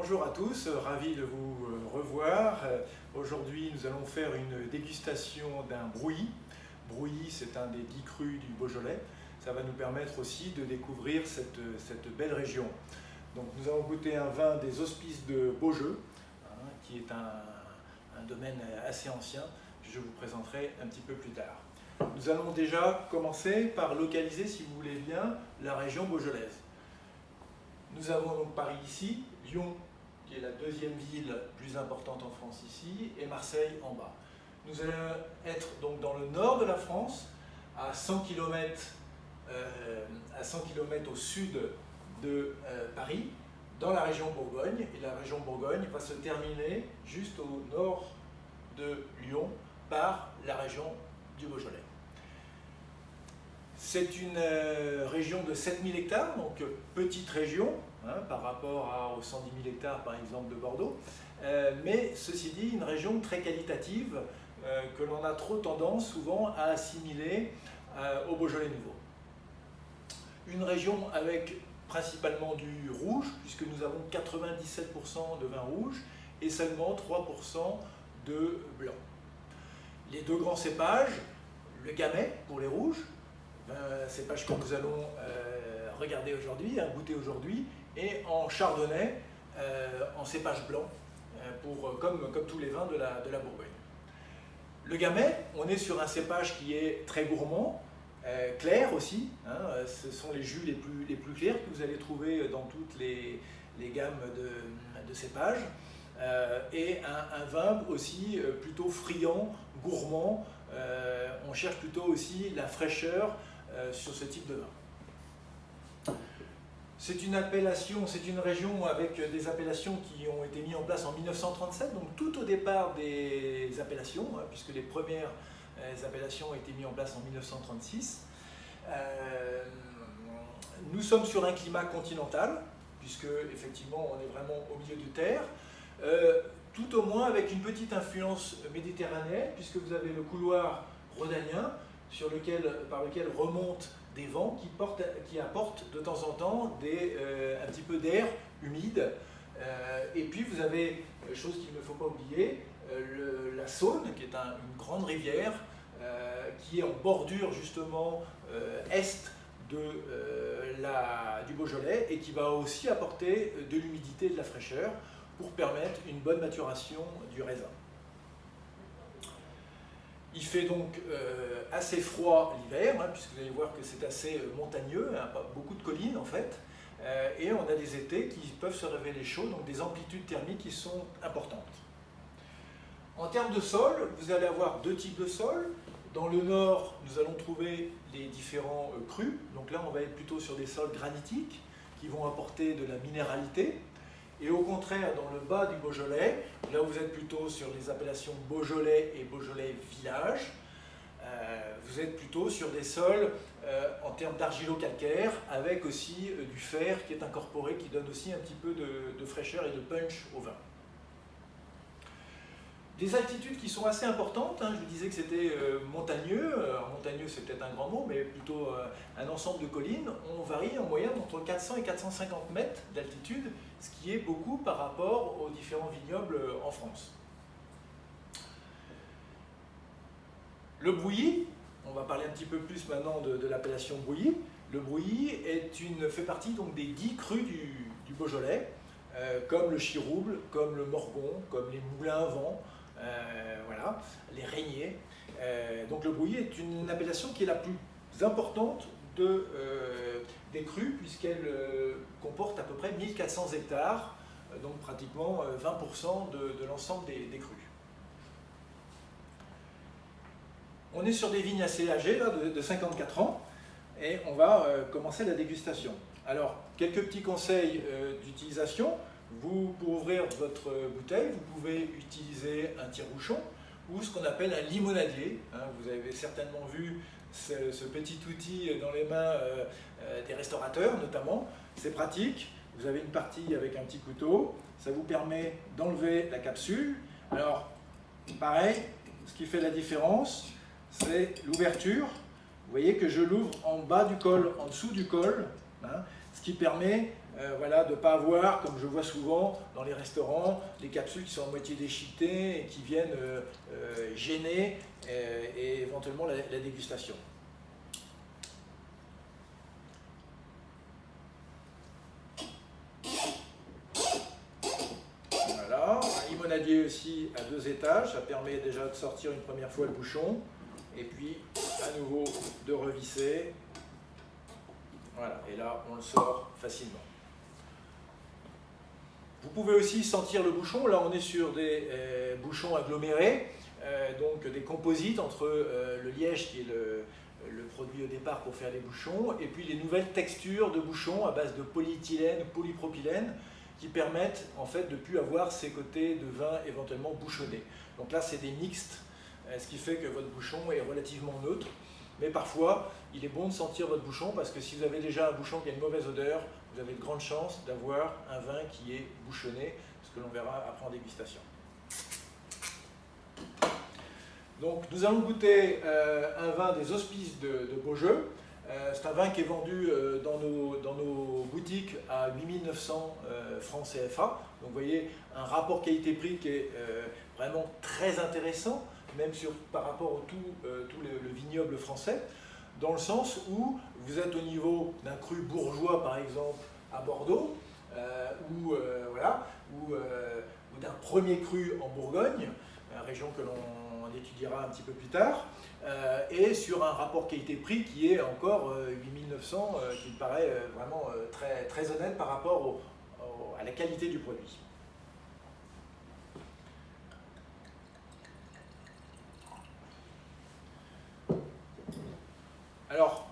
Bonjour à tous, ravi de vous revoir. Aujourd'hui, nous allons faire une dégustation d'un brouilly. Brouilly, c'est un des 10 crus du Beaujolais. Ça va nous permettre aussi de découvrir cette belle région. Donc, nous allons goûter un vin des Hospices de Beaujeu, qui est un domaine assez ancien, que je vous présenterai un petit peu plus tard. Nous allons déjà commencer par localiser, si vous voulez bien, la région beaujolaise. Nous avons donc Paris ici, Lyon, qui est la deuxième ville plus importante en France ici, et Marseille en bas. Nous allons être donc dans le nord de la France, à 100 km au sud de Paris, dans la région Bourgogne. Et la région Bourgogne va se terminer juste au nord de Lyon par la région du Beaujolais. C'est une région de 7000 hectares, donc petite région par rapport aux 110 000 hectares par exemple de Bordeaux, mais ceci dit une région très qualitative que l'on a trop tendance souvent à assimiler au Beaujolais nouveau. Une région avec principalement du rouge, puisque nous avons 97% de vin rouge et seulement 3% de blanc. Les deux grands cépages, le gamay pour les rouges, cépage que nous allons regarder aujourd'hui, goûter aujourd'hui, et en chardonnay, en cépage blanc, comme tous les vins de la Bourgogne. Le gamay, on est sur un cépage qui est très gourmand, clair aussi, ce sont les jus les plus clairs que vous allez trouver dans toutes les gammes de cépages, et un vin aussi plutôt friand, gourmand. On cherche plutôt aussi la fraîcheur sur ce type de vin. C'est une région avec des appellations qui ont été mises en place en 1937, donc tout au départ des appellations, puisque les premières appellations ont été mises en place en 1936. Nous sommes sur un climat continental, puisque effectivement on est vraiment au milieu de terre, tout au moins avec une petite influence méditerranéenne, puisque vous avez le couloir rhodanien, par lequel remontent des vents qui apportent de temps en temps un petit peu d'air humide. Et puis vous avez, chose qu'il ne faut pas oublier, la Saône, qui est une grande rivière, qui est en bordure justement est du Beaujolais, et qui va aussi apporter de l'humidité et de la fraîcheur pour permettre une bonne maturation du raisin. Il fait donc assez froid l'hiver, puisque vous allez voir que c'est assez montagneux, pas beaucoup de collines en fait, et on a des étés qui peuvent se révéler chauds, donc des amplitudes thermiques qui sont importantes. En termes de sol, vous allez avoir deux types de sols. Dans le nord, nous allons trouver les différents crus, donc là on va être plutôt sur des sols granitiques qui vont apporter de la minéralité. Et au contraire, dans le bas du Beaujolais, là où vous êtes plutôt sur les appellations Beaujolais et Beaujolais village, vous êtes plutôt sur des sols en termes d'argilo-calcaire, avec aussi du fer qui est incorporé, qui donne aussi un petit peu de fraîcheur et de punch au vin. Des altitudes qui sont assez importantes, je vous disais que c'était montagneux, alors montagneux c'est peut-être un grand mot, mais plutôt un ensemble de collines. On varie en moyenne entre 400 et 450 mètres d'altitude, ce qui est beaucoup par rapport aux différents vignobles en France. Le brouilly, on va parler un petit peu plus maintenant de l'appellation brouilly. Le brouilly fait partie donc des 10 crus du Beaujolais, comme le Chirouble, comme le Morgon, comme les Moulins à Vent, voilà, les Régniers. Donc le brouilly est une appellation qui est la plus importante des crus, puisqu'elle comporte à peu près 1400 hectares, donc pratiquement 20% de l'ensemble des crus. On est sur des vignes assez âgées, là, de 54 ans, et on va commencer la dégustation. Alors, quelques petits conseils d'utilisation. Pour ouvrir votre bouteille, vous pouvez utiliser un tire-bouchon ou ce qu'on appelle un limonadier. Vous avez certainement vu ce petit outil dans les mains des restaurateurs notamment. C'est pratique. Vous avez une partie avec un petit couteau. Ça vous permet d'enlever la capsule. Alors, pareil, ce qui fait la différence, c'est l'ouverture. Vous voyez que je l'ouvre en bas du col, en dessous du col, ce qui permet voilà, de ne pas avoir, comme je vois souvent dans les restaurants, des capsules qui sont à moitié déchiquetées et qui viennent gêner et éventuellement la dégustation. Voilà, un limonadier aussi à 2 étages, ça permet déjà de sortir une première fois le bouchon et puis à nouveau de revisser. Voilà, et là on le sort facilement. Vous pouvez aussi sentir le bouchon. Là, on est sur des bouchons agglomérés, donc des composites entre le liège, qui est le produit au départ pour faire les bouchons, et puis les nouvelles textures de bouchons à base de polyéthylène ou polypropylène, qui permettent en fait de ne plus avoir ces côtés de vin éventuellement bouchonnés. Donc là, c'est des mixtes, ce qui fait que votre bouchon est relativement neutre. Mais parfois, il est bon de sentir votre bouchon, parce que si vous avez déjà un bouchon qui a une mauvaise odeur, vous avez de grandes chances d'avoir un vin qui est bouchonné, ce que l'on verra après en dégustation. Donc nous allons goûter un vin des Hospices de Beaujeu. C'est un vin qui est vendu dans nos boutiques à 8 900 francs CFA. Donc vous voyez un rapport qualité-prix qui est vraiment très intéressant, même par rapport au tout le vignoble français, dans le sens où vous êtes au niveau d'un cru bourgeois, par exemple, à Bordeaux, ou d'un premier cru en Bourgogne, région que l'on étudiera un petit peu plus tard, et sur un rapport qualité-prix qui est encore 8 900, qui me paraît vraiment très, très honnête par rapport à la qualité du produit. Alors,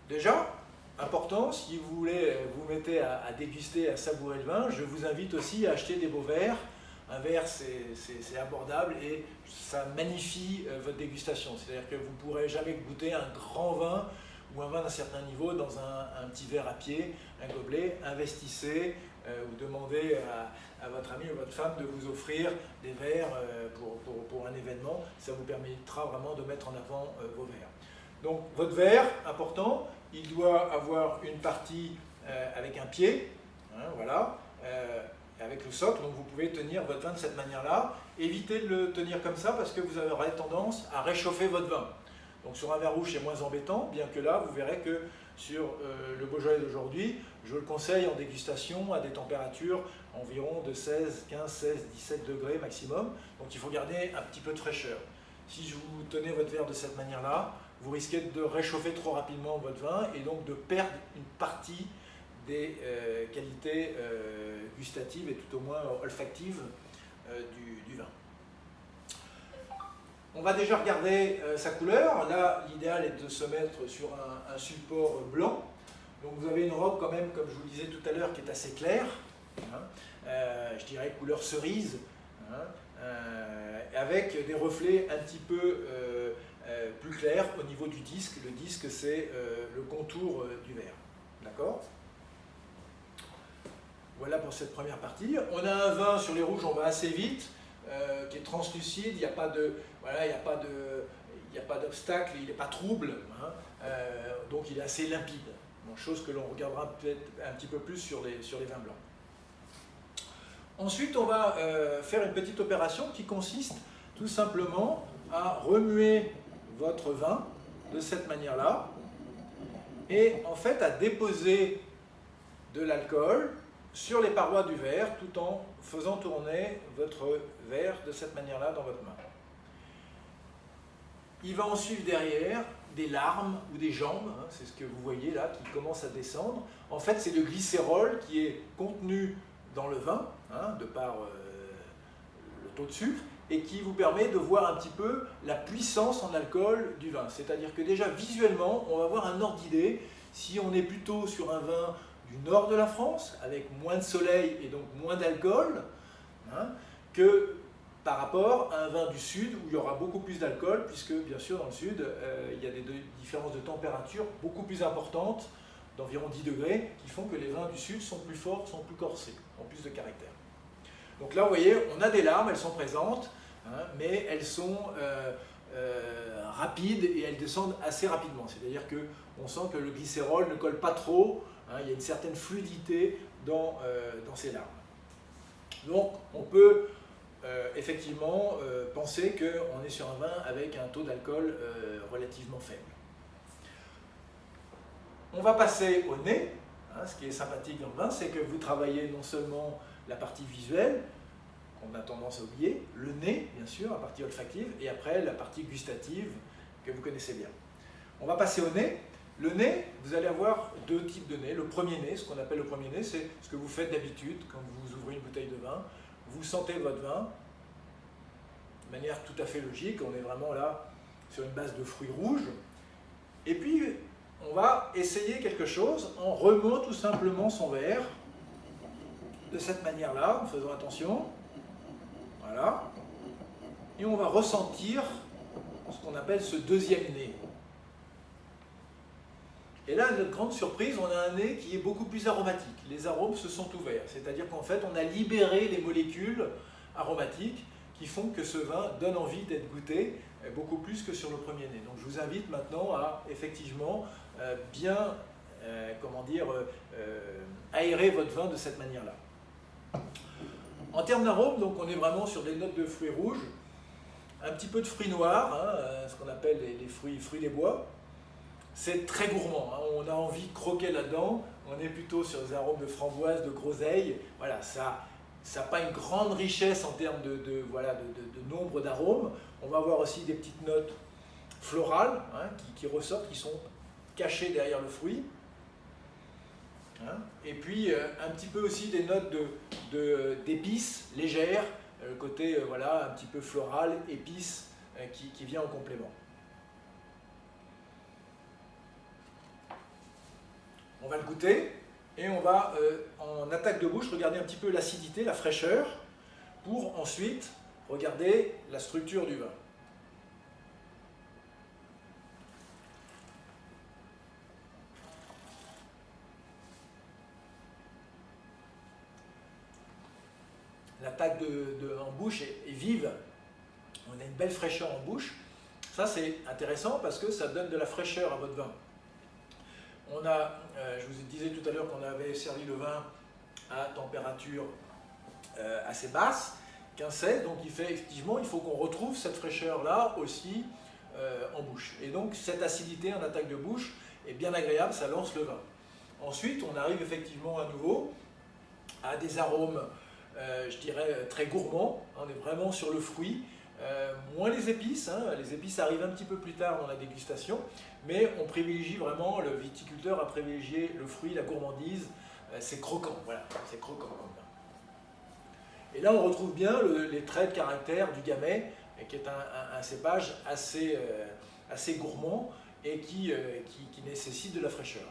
déjà, important, si vous voulez vous mettez à déguster, à savourer le vin, je vous invite aussi à acheter des beaux verres. Un verre, c'est abordable et ça magnifie votre dégustation. C'est-à-dire que vous ne pourrez jamais goûter un grand vin ou un vin d'un certain niveau dans un petit verre à pied, un gobelet. Investissez ou demandez à votre ami ou votre femme de vous offrir des verres pour un événement. Ça vous permettra vraiment de mettre en avant vos verres. Donc votre verre, important, il doit avoir une partie avec un pied, hein, voilà, avec le socle, donc vous pouvez tenir votre vin de cette manière-là. Évitez de le tenir comme ça parce que vous aurez tendance à réchauffer votre vin. Donc sur un vin rouge, c'est moins embêtant, bien que là, vous verrez que sur le Beaujolais d'aujourd'hui, je le conseille en dégustation à des températures environ de 16, 15, 16, 17 degrés maximum. Donc il faut garder un petit peu de fraîcheur. Si vous tenez votre verre de cette manière-là, vous risquez de réchauffer trop rapidement votre vin et donc de perdre une partie des qualités gustatives et tout au moins olfactives du vin. On va déjà regarder sa couleur. Là, l'idéal est de se mettre sur un support blanc. Donc vous avez une robe quand même, comme je vous le disais tout à l'heure, qui est assez claire, hein, je dirais couleur cerise, hein, avec des reflets un petit peu plus clairs au niveau du disque. Le disque, c'est le contour du verre. D'accord ? Voilà pour cette première partie. On a un vin sur les rouges, on va assez vite, qui est translucide, il n'y a pas de, voilà, il n'y a pas d'obstacle, il n'est pas trouble, hein, donc il est assez limpide. Bon, chose que l'on regardera peut-être un petit peu plus sur les vins blancs. Ensuite, on va faire une petite opération qui consiste tout simplement à remuer votre vin de cette manière-là et en fait à déposer de l'alcool sur les parois du verre tout en faisant tourner votre verre de cette manière-là dans votre main. Il va en suivre derrière des larmes ou des jambes, hein, c'est ce que vous voyez là qui commence à descendre. En fait, c'est le glycérol qui est contenu dans le vin, hein, de par le taux de sucre, et qui vous permet de voir un petit peu la puissance en alcool du vin. C'est-à-dire que déjà visuellement, on va avoir un ordre d'idée si on est plutôt sur un vin du nord de la France, avec moins de soleil et donc moins d'alcool, hein, que par rapport à un vin du sud où il y aura beaucoup plus d'alcool, puisque bien sûr dans le sud, il y a des différences de température beaucoup plus importantes, d'environ 10 degrés, qui font que les vins du sud sont plus forts, sont plus corsés, ont plus de caractère. Donc là, vous voyez, on a des larmes, elles sont présentes, hein, mais elles sont rapides et elles descendent assez rapidement. C'est-à-dire qu'on sent que le glycérol ne colle pas trop, hein, il y a une certaine fluidité dans ces larmes. Donc on peut effectivement penser qu'on est sur un vin avec un taux d'alcool relativement faible. On va passer au nez. Ce qui est sympathique dans le vin, c'est que vous travaillez non seulement la partie visuelle, qu'on a tendance à oublier, le nez, bien sûr, la partie olfactive, et après la partie gustative, que vous connaissez bien. On va passer au nez. Le nez, vous allez avoir deux types de nez. Le premier nez, ce qu'on appelle le premier nez, c'est ce que vous faites d'habitude quand vous ouvrez une bouteille de vin. Vous sentez votre vin de manière tout à fait logique. On est vraiment là sur une base de fruits rouges. Et puis, on va essayer quelque chose en remuant tout simplement son verre de cette manière-là, en faisant attention. Voilà. Et on va ressentir ce qu'on appelle ce deuxième nez. Et là, notre grande surprise, on a un nez qui est beaucoup plus aromatique. Les arômes se sont ouverts, c'est-à-dire qu'en fait, on a libéré les molécules aromatiques qui font que ce vin donne envie d'être goûté beaucoup plus que sur le premier nez. Donc je vous invite maintenant à effectivement bien aérer votre vin de cette manière-là. En termes d'arômes, donc on est vraiment sur des notes de fruits rouges, un petit peu de fruits noirs, ce qu'on appelle les fruits des bois. C'est très gourmand, on a envie de croquer là-dedans, on est plutôt sur des arômes de framboise, de groseille. Voilà, ça n'a pas une grande richesse en termes de nombre d'arômes. On va avoir aussi des petites notes florales qui ressortent, qui sont cachées derrière le fruit. Et puis un petit peu aussi des notes d'épices légères, le côté un petit peu floral, épices qui vient en complément. On va le goûter et on va en attaque de bouche regarder un petit peu l'acidité, la fraîcheur, pour ensuite regarder la structure du vin. L'attaque en bouche est vive, on a une belle fraîcheur en bouche. Ça c'est intéressant parce que ça donne de la fraîcheur à votre vin. On a, je vous disais tout à l'heure qu'on avait servi le vin à température assez basse, 15-16, donc effectivement il faut qu'on retrouve cette fraîcheur-là aussi en bouche. Et donc cette acidité en attaque de bouche est bien agréable, ça lance le vin. Ensuite on arrive effectivement à nouveau à des arômes, je dirais, très gourmands, on est vraiment sur le fruit. Moins les épices arrivent un petit peu plus tard dans la dégustation, mais on privilégie vraiment, le viticulteur a privilégié le fruit, la gourmandise, c'est croquant, voilà, c'est croquant. Et là on retrouve bien les traits de caractère du Gamay, qui est un cépage assez gourmand et qui nécessite de la fraîcheur.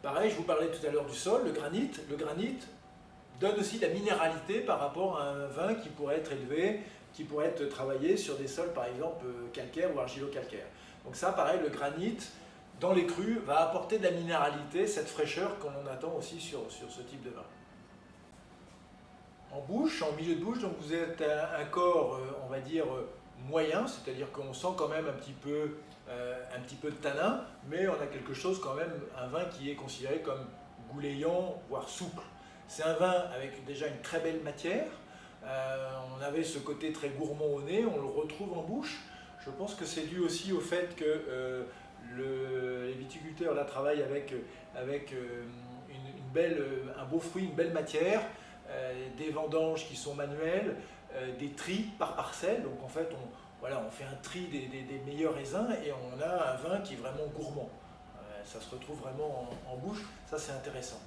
Pareil, je vous parlais tout à l'heure du sol, le granit donne aussi la minéralité par rapport à un vin qui pourrait être élevé, qui pourrait être travaillé sur des sols par exemple calcaires ou argilo-calcaires. Donc ça, pareil, le granit, dans les crus, va apporter de la minéralité, cette fraîcheur qu'on attend aussi sur ce type de vin. En bouche, en milieu de bouche, donc vous êtes un corps, on va dire, moyen, c'est-à-dire qu'on sent quand même un petit peu de tanin, mais on a quelque chose quand même, un vin qui est considéré comme goulayant, voire souple. C'est un vin avec déjà une très belle matière, on avait ce côté très gourmand au nez, on le retrouve en bouche. Je pense que c'est dû aussi au fait que les viticulteurs là travaillent avec un beau fruit, une belle matière, des vendanges qui sont manuelles, des tris par parcelle, donc en fait on fait un tri des meilleurs raisins et on a un vin qui est vraiment gourmand. Ça se retrouve vraiment en bouche, ça c'est intéressant.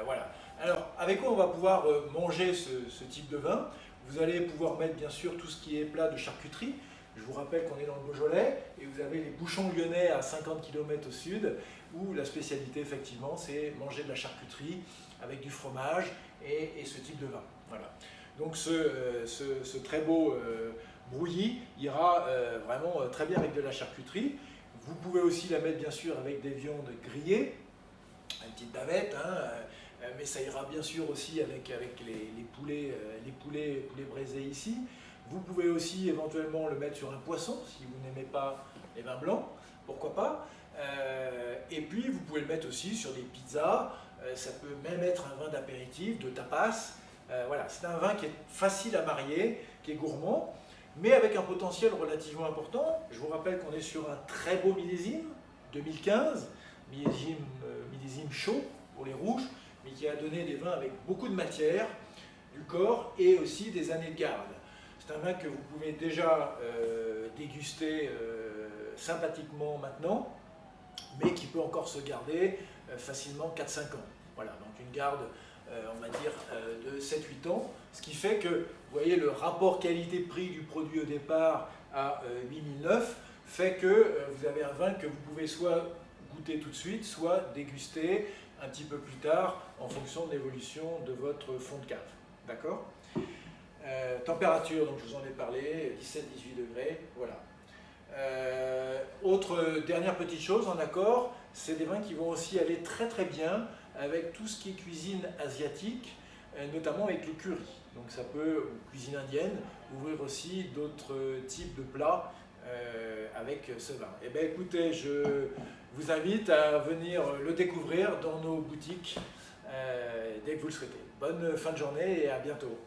Voilà. Alors, avec quoi on va pouvoir manger ce type de vin? Vous allez pouvoir mettre bien sûr tout ce qui est plat de charcuterie. Je vous rappelle qu'on est dans le Beaujolais et vous avez les bouchons lyonnais à 50 km au sud où la spécialité effectivement c'est manger de la charcuterie avec du fromage et ce type de vin. Voilà. Donc ce très beau brouillis ira vraiment très bien avec de la charcuterie. Vous pouvez aussi la mettre bien sûr avec des viandes grillées, une petite bavette, mais ça ira bien sûr aussi avec les poulets braisés ici. Vous pouvez aussi éventuellement le mettre sur un poisson si vous n'aimez pas les vins blancs, pourquoi pas. Et puis vous pouvez le mettre aussi sur des pizzas, ça peut même être un vin d'apéritif, de tapas. Voilà, c'est un vin qui est facile à marier, qui est gourmand, mais avec un potentiel relativement important. Je vous rappelle qu'on est sur un très beau millésime, 2015, millésime chaud pour les rouges, mais qui a donné des vins avec beaucoup de matière, du corps et aussi des années de garde. C'est un vin que vous pouvez déjà déguster sympathiquement maintenant, mais qui peut encore se garder facilement 4-5 ans. Voilà, donc une garde, on va dire, de 7-8 ans, ce qui fait que, vous voyez, le rapport qualité-prix du produit au départ à 8009 fait que vous avez un vin que vous pouvez soit goûter tout de suite, soit déguster un petit peu plus tard en fonction de l'évolution de votre fond de cave. D'accord ? Température, donc je vous en ai parlé, 17-18 degrés, voilà. Autre dernière petite chose en accord, c'est des vins qui vont aussi aller très très bien avec tout ce qui est cuisine asiatique, notamment avec les currys. Donc ça peut, ou cuisine indienne, ouvrir aussi d'autres types de plats avec ce vin. Eh bien écoutez, je vous invite à venir le découvrir dans nos boutiques dès que vous le souhaitez. Bonne fin de journée et à bientôt.